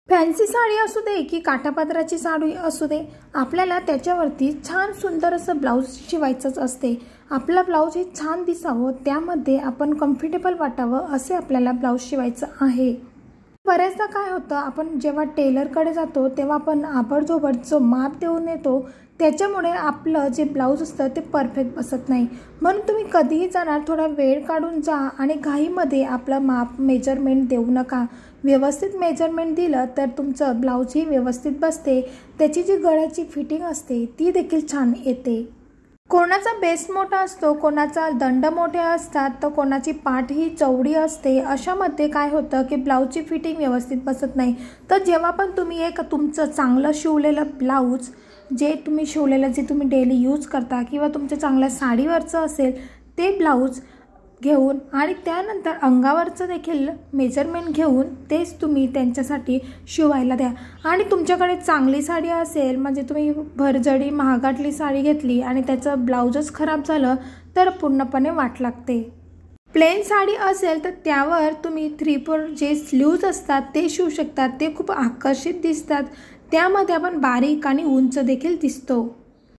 Fancy sari असू दे की काठापदराची साडी असू दे, आपल्याला त्याच्यावरती छान सुंदर असं ब्लाऊज शिवायचंच असते। आपला ब्लाऊज हे छान दिसावं, त्यामध्ये आपण कम्फर्टेबल वाटावं असे आपल्याला ब्लाऊज शिवायचं आहे। बरेचदा काय होतं, आपण जेव्हा टेलरकडे जातो तेव्हा आपण आबडधोबड जो माप देऊन येतो, त्याच्यामुळे आपलं जे ब्लाऊज असतं ते परफेक्ट बसत नाही। म्हणून तुम्ही कधीही जाणार थोडा वेळ काढून जा आणि घाईमध्ये आपलं माप मेजरमेंट देऊ नका। व्यवस्थित मेजरमेंट दिलं तर तुमचं ब्लाऊजही व्यवस्थित बसते, त्याची जी गळ्याची फिटिंग असते ती देखील छान येते। कोणाचा बेस्ट मोठा असतो, कोणाचा दंड मोठे असतात, तर कोणाची पाठ ही चौडी असते। अशामध्ये काय होतं की ब्लाऊजची फिटिंग व्यवस्थित बसत नाही। तर जेव्हा पण तुम्ही एक तुमचं चांगलं शिवलेलं ब्लाऊज, जे तुम्ही शिवलेलं जे तुम्ही डेली यूज करता किंवा तुमच्या चांगल्या साडीवरचं असेल ते ब्लाऊज घेऊन आणि त्यानंतर अंगावरचं देखील मेजरमेंट घेऊन तेच तुम्ही त्यांच्यासाठी शिवायला द्या। आणि तुमच्याकडे चांगली साडी असेल, म्हणजे तुम्ही भरजडी महागातली साडी घेतली आणि त्याचं ब्लाऊजच खराब झालं तर पूर्णपणे वाट लागते। प्लेन साडी असेल तर त्यावर तुम्ही 3/4 जे स्लीव्ज असतात ते शिवू शकतात, ते खूप आकर्षित दिसतात, त्यामध्ये आपण बारीक आणि उंच देखील दिसतो।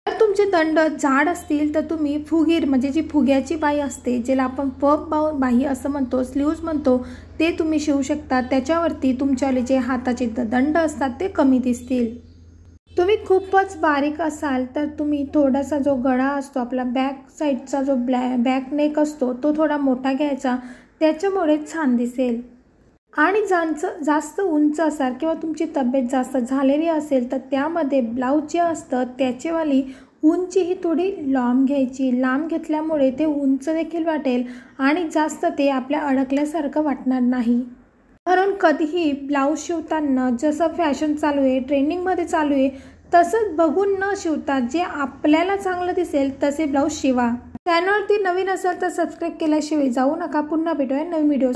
जर तुमचे दंड जाड असतील तर तुम्ही फुगीर म्हणजे जी फुग्याची बाही असते, ज्याला आपण पफ बाही असं म्हणतो, स्लीव्ज म्हणतो, ते तुम्ही शिवू शकता। त्याच्यावरती तुमच्याले जे हाताचे दंड असतात ते कमी दिसतील। तुम्ही खूपच बारीक असाल तर तुम्ही थोडासा जो गळा असतो आपला बॅक साईडचा जो बॅक नेक असतो तो थोडा मोठा घ्यायचा, त्याच्यामुळे छान दिसेल। आणि ज्यांचं जास्त उंच असाल किंवा तुमची तब्येत जास्त झालेली असेल तर त्यामध्ये ब्लाऊज जे असतं त्याचीवाली उंची ही थोडी लांब घ्यायची। लांब घेतल्यामुळे ते उंच देखील वाटेल आणि जास्त ते आपल्या अडकल्यासारखं वाटणार नाही। म्हणून कधीही ब्लाऊज शिवताना जसं फॅशन चालू आहे, ट्रेंडिंगमध्ये चालू आहे, तसंच बघून न शिवता जे आपल्याला चांगलं दिसेल तसे ब्लाऊज शिवा। चॅनलवरती नवीन असेल तर सबस्क्राईब केल्याशिवाय जाऊ नका। पुन्हा भेटूया नवीन व्हिडिओ।